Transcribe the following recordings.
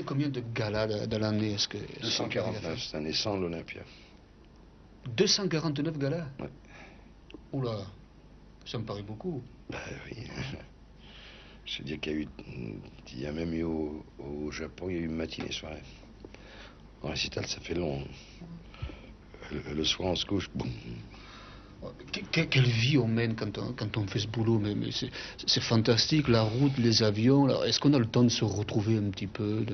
Combien de galas de l'année est-ce que... 249 cette année, sans l'Olympia. 249 galas? Ouais. Oula, ça me paraît beaucoup. Ben oui. Je veux dire qu'il y a même eu au Japon, il y a eu matinée soirée. En récital, ça fait long. Le soir, on se couche. Boum. Quelle vie on mène quand on fait ce boulot, mais c'est fantastique, la route, les avions. Est-ce qu'on a le temps de se retrouver un petit peu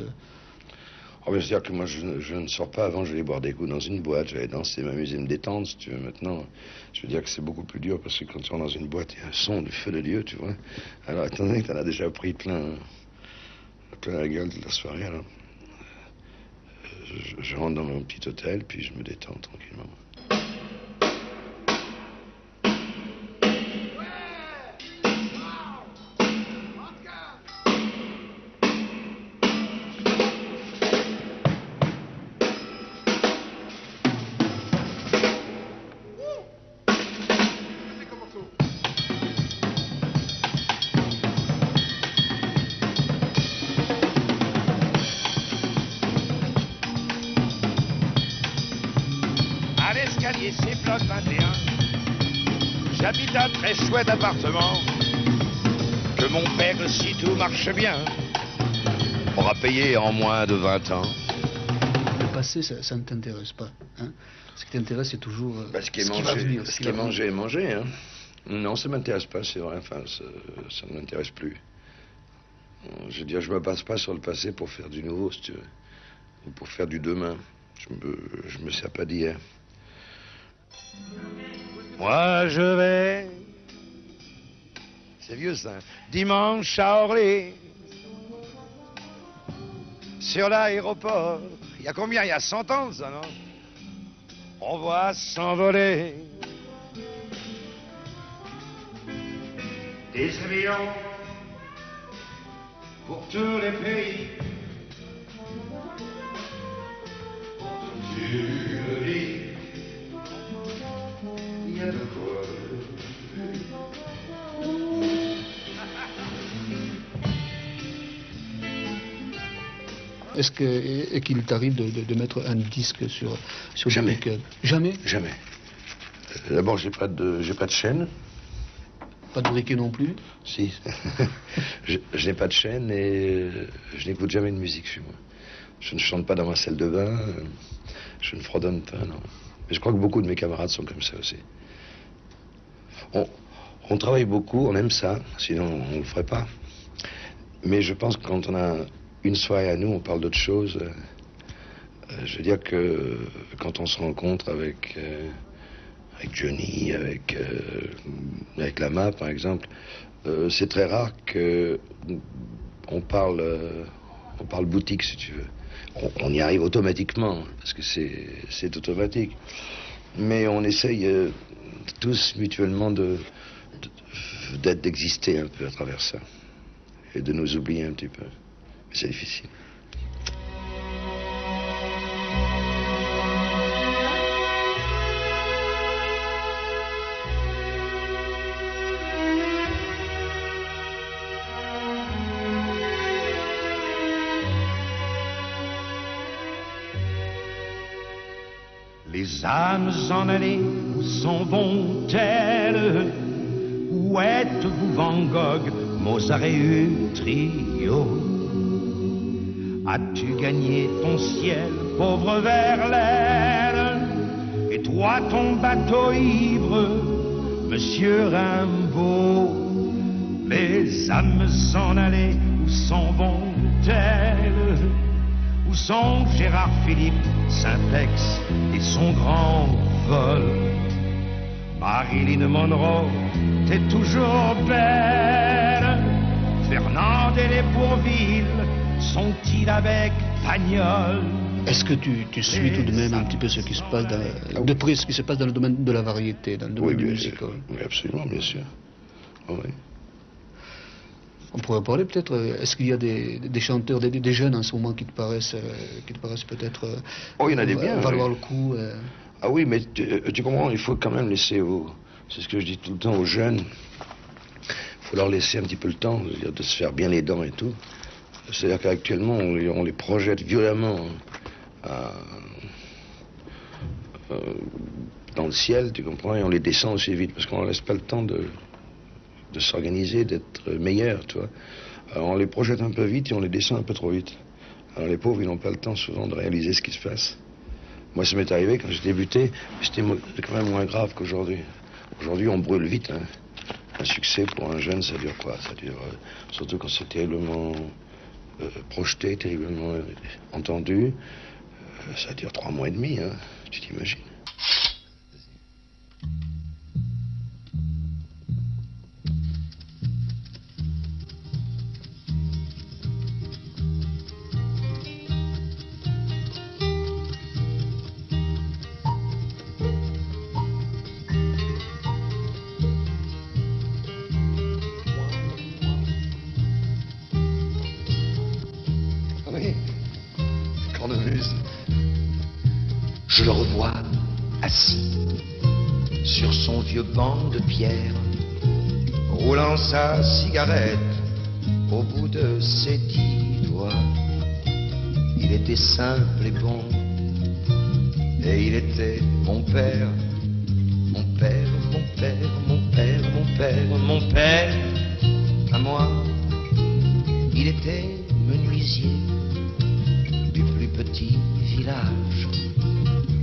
Oh, bien, c'est-à-dire que moi, je ne sors pas avant, je vais boire des coups dans une boîte, j'allais danser, m'amuser, me détendre, si tu veux. Maintenant, je veux dire que c'est beaucoup plus dur, parce que quand tu rentres dans une boîte, il y a un son du feu de Dieu, tu vois. Alors, étant donné que tu en as déjà pris plein la gueule de la soirée, alors, je rentre dans mon petit hôtel, puis je me détends tranquillement. C'est bloc 21. J'habite un très chouette appartement que mon père, si tout marche bien, aura payé en moins de 20 ans. Le passé, ça ne t'intéresse pas, hein? Ce qui t'intéresse, c'est toujours ce qui est mangé, hein. Non, ça m'intéresse pas, c'est vrai. Enfin, ça ne m'intéresse plus. Je veux dire, je me base pas sur le passé pour faire du nouveau, si tu veux, ou pour faire du demain. Je me sers pas d'hier. Moi je vais, c'est vieux ça, dimanche à Orly, sur l'aéroport. Il y a combien? Il y a 100 ans ça, non? On voit s'envoler des avions pour tous les pays. Tu le dis. Est-ce qu'il t'arrive de mettre un disque sur Jamais. le club? Jamais? Jamais. D'abord, j'ai pas de chaîne. Pas de briquet non plus? Si. je n'ai pas de chaîne et je n'écoute jamais de musique chez moi. Je ne chante pas dans ma salle de bain. Je ne fredonne pas, non. Mais je crois que beaucoup de mes camarades sont comme ça aussi. On travaille beaucoup, on aime ça, sinon on ne le ferait pas. Mais je pense que quand on a une soirée à nous, on parle d'autre chose. Je veux dire que quand on se rencontre avec Johnny, avec Lama par exemple, c'est très rare que on parle boutique, si tu veux. On y arrive automatiquement, parce que c'est automatique. Mais on essaye tous mutuellement d'exister un peu à travers ça. Et de nous oublier un petit peu. Mais c'est difficile. Les âmes en allées, où s'en vont-elles? Où êtes-vous, Van Gogh, Mozart et Trio? As-tu gagné ton ciel, pauvre Verlaine? Et toi, ton bateau ivre, Monsieur Rimbaud? Les âmes s'en allaient, où s'en vont-elles? Où sont Gérard Philippe, Syntex et son grand vol? Marilyn Monroe, t'es toujours belle. Fernand et les Bourville, sont-ils avec Pagnol? Est-ce que tu suis tout de même un petit peu ce qui se passe de près ce qui se passe dans le domaine de la variété, dans le domaine du musical? Oui, absolument, bien sûr. Oh, oui. On pourrait parler peut-être, est-ce qu'il y a des chanteurs, des jeunes en ce moment qui te paraissent peut-être il y en a des biens, valoir le coup Ah oui, mais tu comprends, il faut quand même laisser c'est ce que je dis tout le temps aux jeunes, il faut leur laisser un petit peu le temps, de se faire bien les dents et tout. C'est-à-dire qu'actuellement, on les projette violemment dans le ciel, tu comprends, et on les descend aussi vite, parce qu'on ne laisse pas le temps de s'organiser, d'être meilleur, tu vois. Alors on les projette un peu vite et on les descend un peu trop vite. Alors les pauvres, ils n'ont pas le temps souvent de réaliser ce qui se passe. Moi, ça m'est arrivé quand j'ai débuté, c'était quand même moins grave qu'aujourd'hui. Aujourd'hui, on brûle vite, hein. Un succès pour un jeune, ça dure quoi? Ça dure, surtout quand c'est terriblement projeté, terriblement entendu, ça dure 3 mois et demi, hein. Tu t'imagines? Oui, cornemuse. Je le revois assis sur son vieux banc de pierre, roulant sa cigarette au bout de ses 10 doigts. Il était simple et bon, et il était mon père, mon père, mon père, mon père, mon père, mon père à moi. Il était menuisier du plus petit village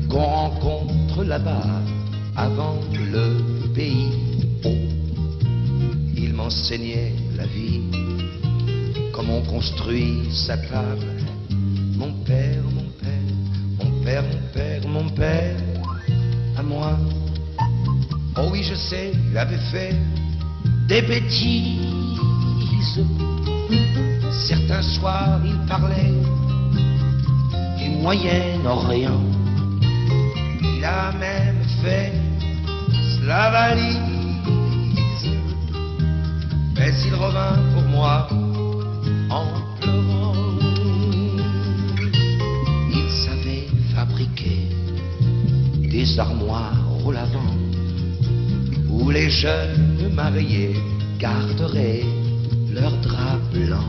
qu'on rencontre là-bas avant le pays haut. Il m'enseignait la vie, comment on construit sa table. Mon père, mon père, mon père, mon père, mon père à moi. Oh oui, je sais, il avait fait des bêtises. Certains soirs, il parlait du Moyen-Orient. Il a même fait la valise. Mais il revint pour moi en pleurant. Il savait fabriquer des armoires au lavant où les jeunes mariés garderaient leurs draps blancs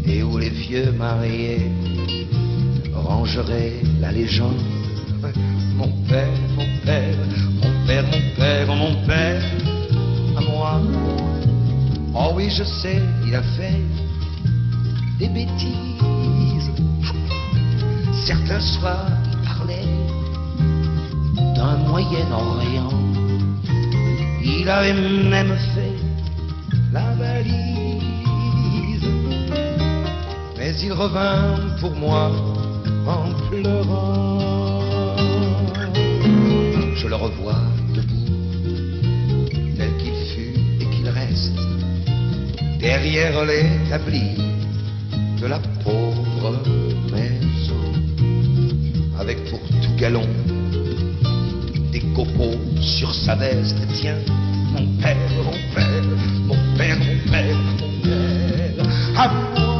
et où les vieux mariés rangeraient la légende. Mon père, mon père, mon père, mon père, mon père à moi. Oh oui, je sais, il a fait des bêtises. Certains soirs, il parlait d'un Moyen-Orient. Il avait même fait la valise. Mais il revint pour moi en pleurant. Je le revois debout, tel qu'il fut et qu'il reste, derrière l'établi de la pauvre maison, avec pour tout galon des copeaux sur sa veste. Tiens, mon père, mon père, mon père, mon père, mon père, à moi.